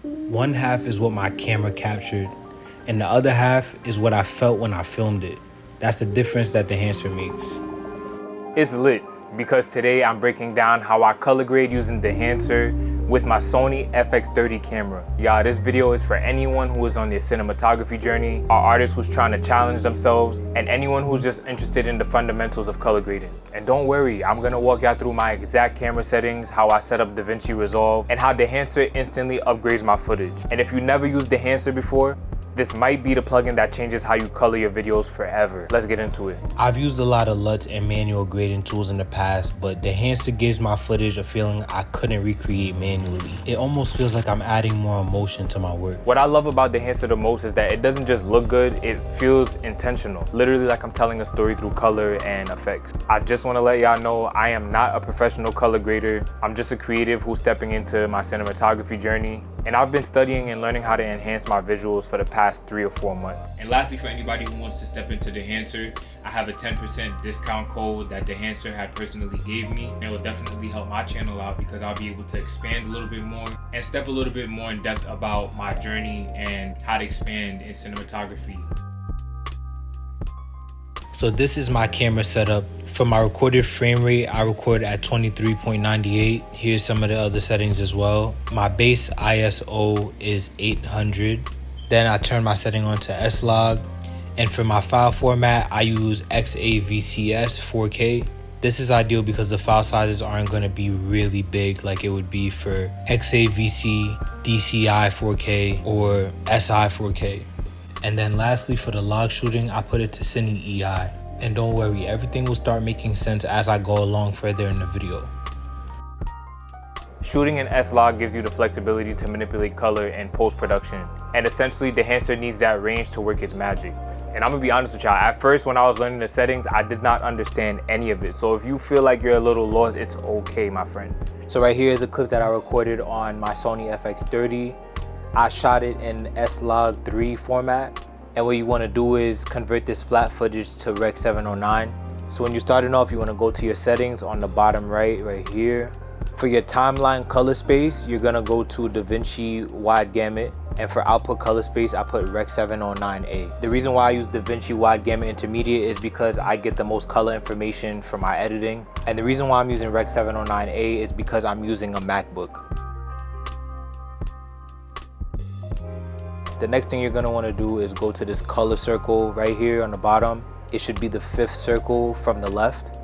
One half is what my camera captured, and the other half is what I felt when I filmed it. That's the difference that Dehancer makes. It's lit because today I'm breaking down how I color grade using Dehancer with my Sony FX30 camera. Y'all, this video is for anyone who is on their cinematography journey, or artists who's trying to challenge themselves, and anyone who's just interested in the fundamentals of color grading. And don't worry, I'm gonna walk y'all through my exact camera settings, how I set up DaVinci Resolve, and how Dehancer instantly upgrades my footage. And if you never used Dehancer before, this might be the plugin that changes how you color your videos forever. Let's get into it. I've used a lot of LUTs and manual grading tools in the past, but Dehancer gives my footage a feeling I couldn't recreate manually. It almost feels like I'm adding more emotion to my work. What I love about Dehancer the most is that it doesn't just look good, it feels intentional. Literally like I'm telling a story through color and effects. I just want to let y'all know I am not a professional color grader. I'm just a creative who's stepping into my cinematography journey. And I've been studying and learning how to enhance my visuals for the past 3 or 4 months. And lastly, for anybody who wants to step into Dehancer, I have a 10% discount code that Dehancer had personally gave me. And it will definitely help my channel out because I'll be able to expand a little bit more and step a little bit more in depth about my journey and how to expand in cinematography. So this is my camera setup. For my recorded frame rate, I record at 23.98. Here's some of the other settings as well. My base ISO is 800. Then I turn my setting on to S-Log. And for my file format, I use XAVCS 4K. This is ideal because the file sizes aren't going to be really big like it would be for XAVC, DCI 4K, or SI 4K. And then lastly, for the log shooting, I put it to Cine EI. And don't worry, everything will start making sense as I go along further in the video. Shooting in S-Log gives you the flexibility to manipulate color in post-production. And essentially, Dehancer needs that range to work its magic. And I'm gonna be honest with y'all, at first when I was learning the settings, I did not understand any of it. So if you feel like you're a little lost, it's okay, my friend. So right here is a clip that I recorded on my Sony FX30. I shot it in S-Log 3 format. And what you want to do is convert this flat footage to Rec 709. So when you're starting off, you want to go to your settings on the bottom right here. For your timeline color space, you're going to go to DaVinci Wide Gamut. And for output color space, I put Rec 709A. The reason why I use DaVinci Wide Gamut Intermediate is because I get the most color information from my editing. And the reason why I'm using Rec 709A is because I'm using a MacBook. The next thing you're gonna wanna do is go to this color circle right here on the bottom. It should be the 5th circle from the left.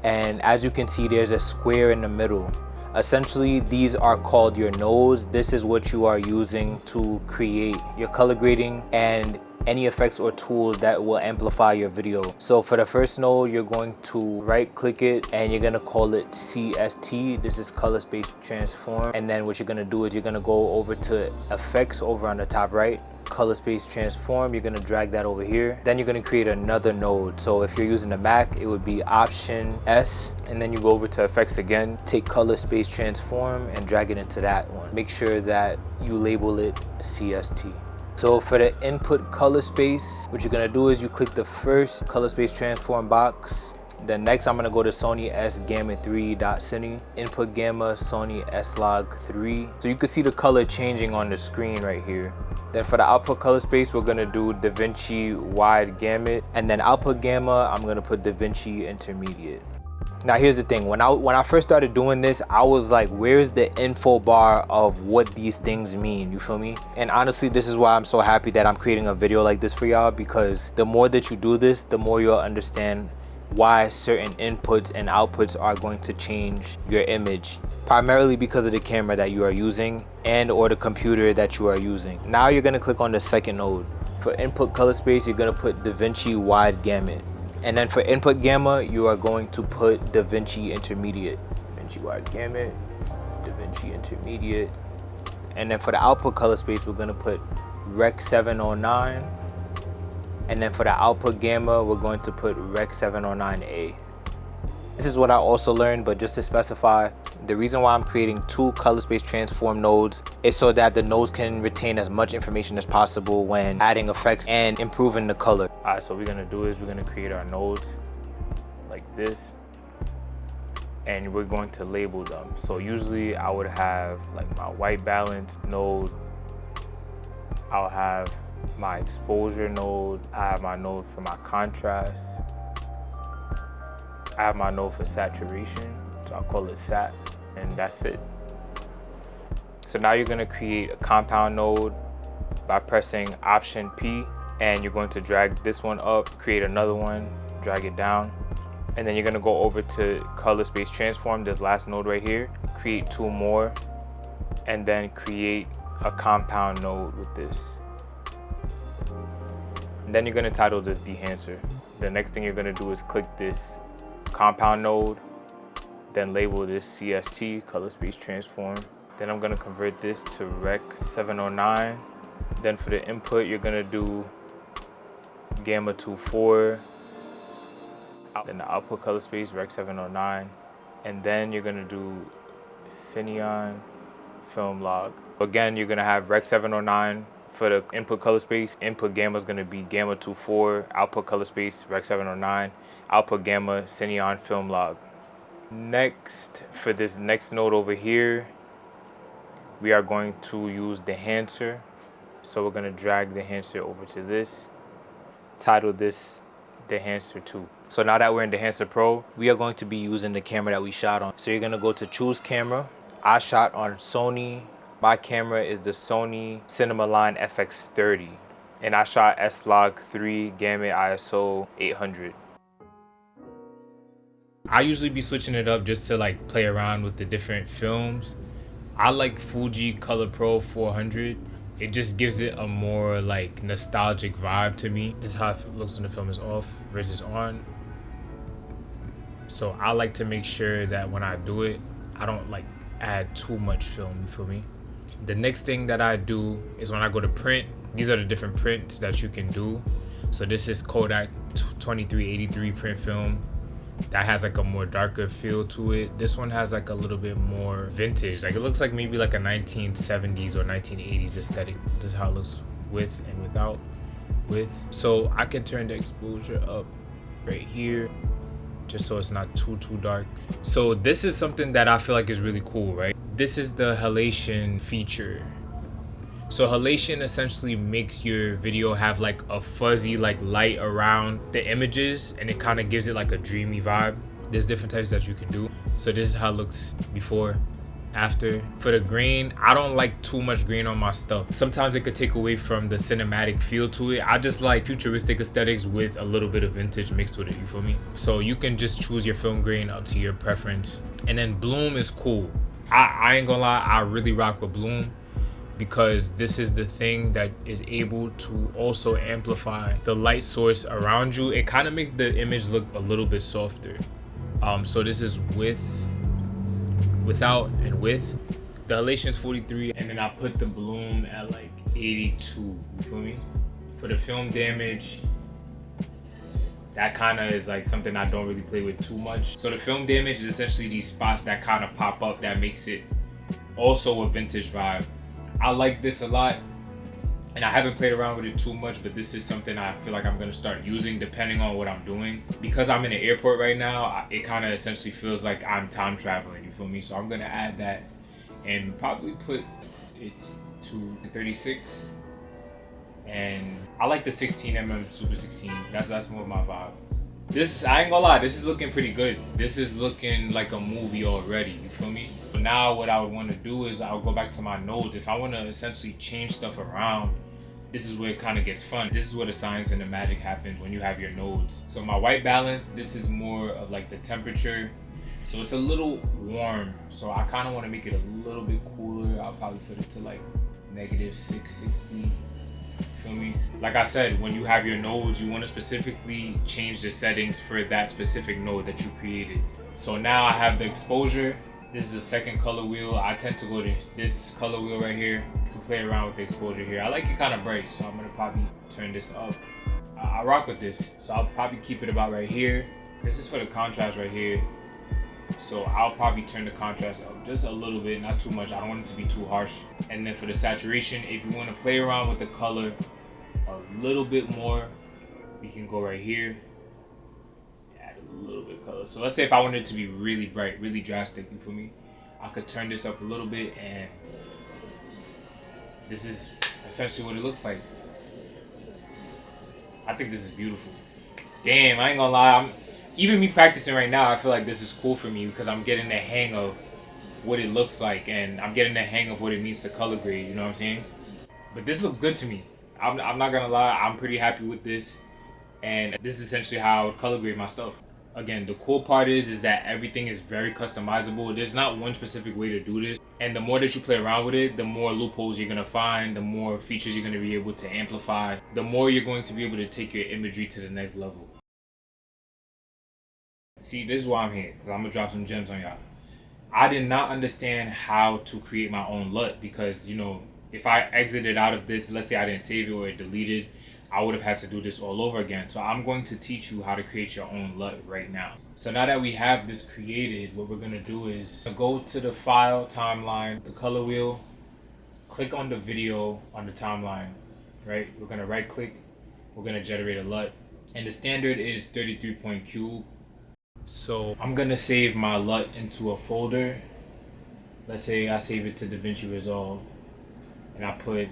And as you can see, there's a square in the middle. Essentially, these are called your nodes. This is what you are using to create your color grading and any effects or tools that will amplify your video. So for the first node, you're going to right click it and you're gonna call it CST. This is color space transform. And then what you're gonna do is you're gonna go over to effects over on the top right, color space transform. You're gonna drag that over here. Then you're gonna create another node. So if you're using the Mac, it would be Option S, and then you go over to effects again, take color space transform and drag it into that one. Make sure that you label it CST. So for the input color space, what you're gonna do is you click the first color space transform box. Then next I'm gonna go to Sony S Gamma 3.Cine, input gamma Sony S-Log 3. So you can see the color changing on the screen right here. Then for the output color space, we're gonna do DaVinci Wide Gamut. And then output gamma, I'm gonna put DaVinci Intermediate. Now here's the thing, when I first started doing this, I was like, where's the info bar of what these things mean, you feel me? And honestly, this is why I'm so happy that I'm creating a video like this for y'all, because the more that you do this, the more you'll understand why certain inputs and outputs are going to change your image, primarily because of the camera that you are using and or the computer that you are using. Now you're gonna click on the second node. For input color space, you're gonna put DaVinci Wide Gamut. And then for input gamma, you are going to put DaVinci Intermediate. DaVinci Wide Gamut, DaVinci Intermediate. And then for the output color space, we're gonna put Rec 709. And then for the output gamma, we're going to put Rec 709A. This is what I also learned, but just to specify, the reason why I'm creating 2 color space transform nodes is so that the nodes can retain as much information as possible when adding effects and improving the color. All right, so what we're gonna do is we're gonna create our nodes like this. and we're going to label them. So usually I would have like my white balance node, I'll have my exposure node, I have my node for my contrast, I have my node for saturation, so I'll call it sat, and that's it. So now you're gonna create a compound node by pressing Option P, and you're going to drag this one up, create another one, drag it down, and then you're gonna go over to color space transform, this last node right here, create 2 more, and then create a compound node with this. And then you're gonna title this Dehancer. The next thing you're gonna do is click this compound node, then label this CST, color space transform. Then I'm gonna convert this to Rec 709. Then for the input, you're gonna do Gamma 24, then the output color space, Rec 709. And then you're gonna do Cineon film log. Again, you're gonna have Rec 709 for the input color space. Input gamma is gonna be Gamma 24, output color space, Rec 709, output gamma, Cineon film log. Next, for this next node over here, we are going to use Dehancer. So we're gonna drag Dehancer over to this, title this Dehancer 2. So now that we're in Dehancer Pro, we are going to be using the camera that we shot on. So you're gonna go to choose camera. I shot on Sony. My camera is the Sony Cinemaline FX30. And I shot S-Log 3 Gamut ISO 800. I usually be switching it up just to like play around with the different films. I like Fuji Color Pro 400. It just gives it a more like nostalgic vibe to me. This is how it looks when the film is off versus on. So I like to make sure that when I do it, I don't like add too much film, you feel me? The next thing that I do is when I go to print, these are the different prints that you can do. So this is Kodak 2383 print film. That has like a more darker feel to it. This one has like a little bit more vintage. Like it looks like maybe like a 1970s or 1980s aesthetic. This is how it looks with and without with. So I can turn the exposure up right here, just so it's not too dark. So this is something that I feel like is really cool, right? This is the halation feature. So halation essentially makes your video have like a fuzzy like light around the images, and it kind of gives it like a dreamy vibe. There's different types that you can do. So this is how it looks before, after. For the grain, I don't like too much grain on my stuff. Sometimes it could take away from the cinematic feel to it. I just like futuristic aesthetics with a little bit of vintage mixed with it, you feel me? So you can just choose your film grain up to your preference. And then bloom is cool. I ain't gonna lie, I really rock with bloom, because this is the thing that is able to also amplify the light source around you. It kind of makes the image look a little bit softer. So this is with, without, and with. The halation's 43, and then I put the bloom at like 82, you feel me? For the film damage, that kind of is like something I don't really play with too much. So the film damage is essentially these spots that kind of pop up that makes it also a vintage vibe. I like this a lot, and I haven't played around with it too much, but this is something I feel like I'm gonna start using depending on what I'm doing. Because I'm in an airport right now, it kind of essentially feels like I'm time traveling, you feel me? So I'm gonna add that and probably put it to 36. And I like the 16mm Super 16. That's more of my vibe. This, I ain't gonna lie, this is looking pretty good. This is looking like a movie already, you feel me? But now what I would want to do is I'll go back to my nodes. If I want to essentially change stuff around, this is where it kind of gets fun. This is where the science and the magic happens when you have your nodes. So my white balance, this is more of like the temperature. So it's a little warm. So I kind of want to make it a little bit cooler. I'll probably put it to like -660. Feel me? Like I said, when you have your nodes, you want to specifically change the settings for that specific node that you created. So now I have the exposure. This is a second color wheel. I tend to go to this color wheel right here. You can play around with the exposure here. I like it kind of bright, so I'm gonna probably turn this up. I rock with this, so I'll probably keep it about right here. This is for the contrast right here. So I'll probably turn the contrast up just a little bit, not too much. I don't want it to be too harsh. And then for the saturation, if you want to play around with the color a little bit more, we can go right here, add a little bit of color. So let's say if I wanted it to be really bright, really drastic, you feel me? I could turn this up a little bit, and this is essentially what it looks like. I think this is beautiful. Damn, I ain't gonna lie. Even me practicing right now, I feel like this is cool for me because I'm getting the hang of what it looks like, and I'm getting the hang of what it means to color grade, you know what I'm saying? But this looks good to me. I'm not gonna lie, I'm pretty happy with this, and this is essentially how I would color grade my stuff. Again, the cool part is that everything is very customizable. There's not one specific way to do this, and the more that you play around with it, the more loopholes you're gonna find, the more features you're gonna be able to amplify, the more you're going to be able to take your imagery to the next level. See, this is why I'm here, because I'm gonna drop some gems on y'all. I did not understand how to create my own LUT because, you know, if I exited out of this, let's say I didn't save it or it deleted, I would have had to do this all over again. So I'm going to teach you how to create your own LUT right now. So now that we have this created, what we're gonna do is go to the file timeline, the color wheel, click on the video on the timeline, right? We're gonna right click, we're gonna generate a LUT. And the standard is 33 point cube. So I'm gonna save my LUT into a folder. Let's say I save it to DaVinci Resolve, and I put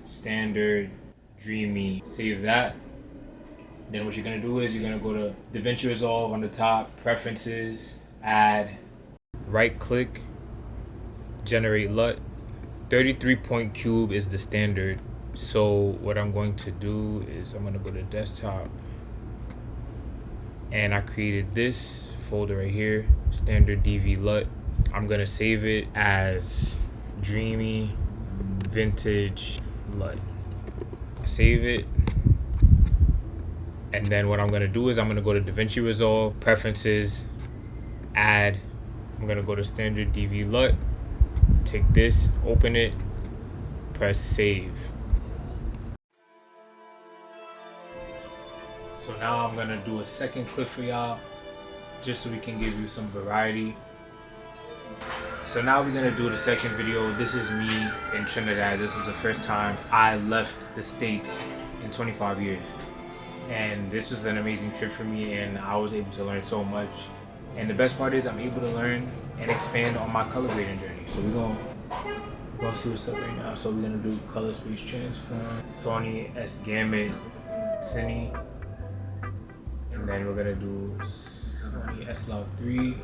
standard, dreamy, save that. Then what you're gonna do is you're gonna go to DaVinci Resolve on the top, preferences, add, right click, generate LUT. 33 point cube is the standard. So what I'm going to do is I'm gonna go to desktop, and I created this folder right here, standard DV LUT. I'm gonna save it as dreamy vintage LUT. Save it, and then what I'm gonna do is I'm gonna go to DaVinci Resolve, preferences, add. I'm gonna go to standard DV LUT, take this, open it, press save. So now I'm gonna do a second clip for y'all, just so we can give you some variety. So now we're gonna do the second video. This is me in Trinidad. This is the first time I left the States in 25 years. And this was an amazing trip for me, and I was able to learn so much. And the best part is I'm able to learn and expand on my color grading journey. So we're gonna see what's up right now. So we're gonna do color space transform, Sony S Gamut, Cine. And then we're gonna do Sony FX3.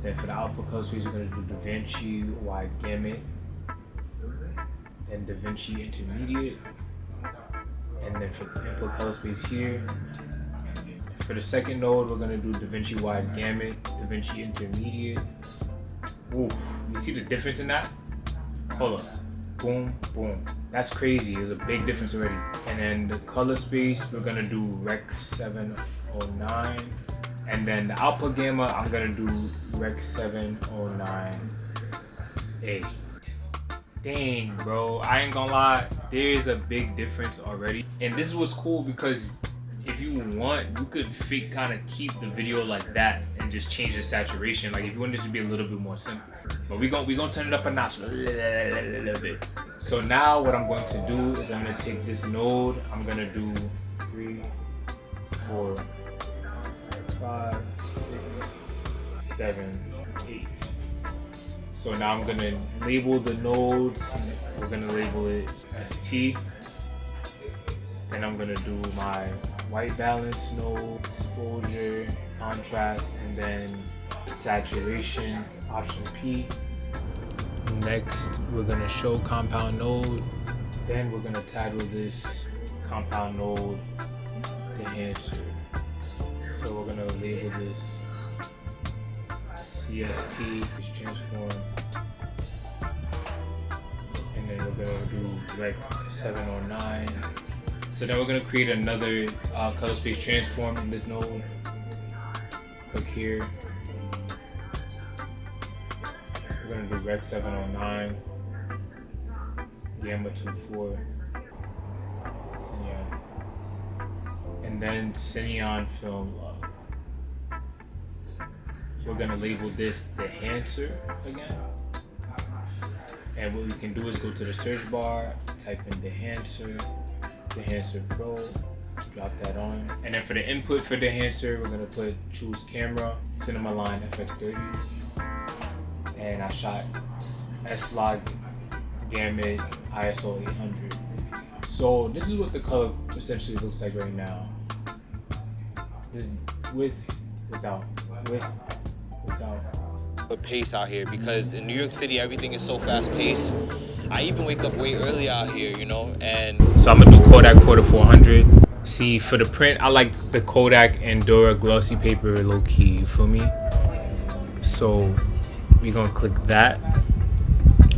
Then for the output color space, we're gonna do DaVinci Wide Gamut, then DaVinci Intermediate, and then for the input color space here. For the second node, we're gonna do DaVinci Wide Gamut, DaVinci Intermediate. Ooh, you see the difference in that? Hold up. Boom, boom. That's crazy. There's a big difference already. And then the color space, we're gonna do Rec 709. And then the output gamma, I'm gonna do Rec 709A. Dang, bro. I ain't gonna lie. There's a big difference already. And this was cool because if you want, you could kind of keep the video like that and just change the saturation. Like if you want this to be a little bit more simple. But we gonna turn it up a notch a little bit. So now what I'm going to do is I'm gonna take this node. I'm gonna do 3, 4, 5, 6, 7, 8. So now I'm gonna label the nodes. We're gonna label it as T. Then I'm gonna do my white balance node, exposure, contrast, and then saturation, option P. Next, we're gonna show compound node. Then we're gonna title this compound node Dehancer. So we're gonna label this CST, transform, and then we're gonna do Rec 709. So then we're gonna create another color space transform in this node. Click here. We're gonna do Rec 709, Gamma 24, Cineon, and then Cineon film. We're gonna label this Dehancer again. And what we can do is go to the search bar, type in Dehancer, Dehancer Pro, Drop that on. And then for the input for Dehancer, we're gonna choose camera, Cinema FX30. And I shot S-Log Gamut ISO 800. So this is what the color essentially looks like right now. This is with, without. The pace out here, because in New York City everything is so fast paced. I even wake up way early out here, you know. And so I'm gonna do Kodak Porta 400. See, for the print, I like the Kodak Endura glossy paper low key, you feel me? So we're gonna click that.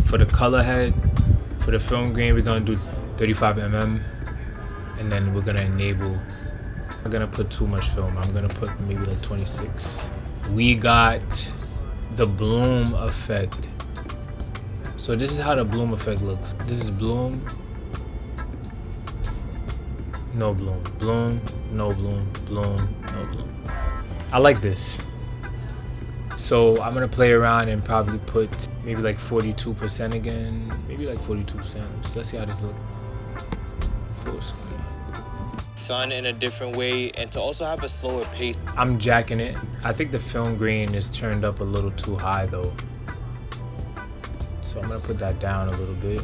For the color head, for the film grain, we're gonna do 35mm, and then we're gonna enable. I'm gonna put too much film. I'm gonna put maybe like 26. We got the bloom effect. So this is how the bloom effect looks. This is bloom, no bloom, bloom, no bloom, bloom, no bloom. I like this. So I'm gonna play around and probably put maybe like 42% again, maybe like 42%. So let's see how this looks. Full screen. sun in a different way, and to also have a slower pace. I'm jacking it. I think the film grain is turned up a little too high though. So I'm gonna put that down a little bit.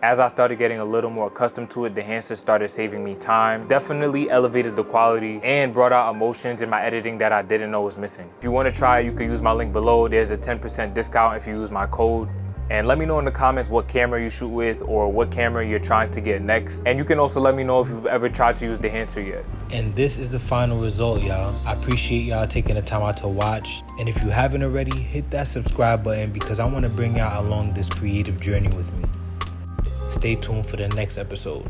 As I started getting a little more accustomed to it, Dehancer started saving me time. Definitely elevated the quality and brought out emotions in my editing that I didn't know was missing. If you want to try it, you can use my link below. There's a 10% discount if you use my code. And let me know in the comments what camera you shoot with or what camera you're trying to get next. And you can also let me know if you've ever tried to use Dehancer yet. And this is the final result, y'all. I appreciate y'all taking the time out to watch. And if you haven't already, hit that subscribe button because I want to bring y'all along this creative journey with me. Stay tuned for the next episode.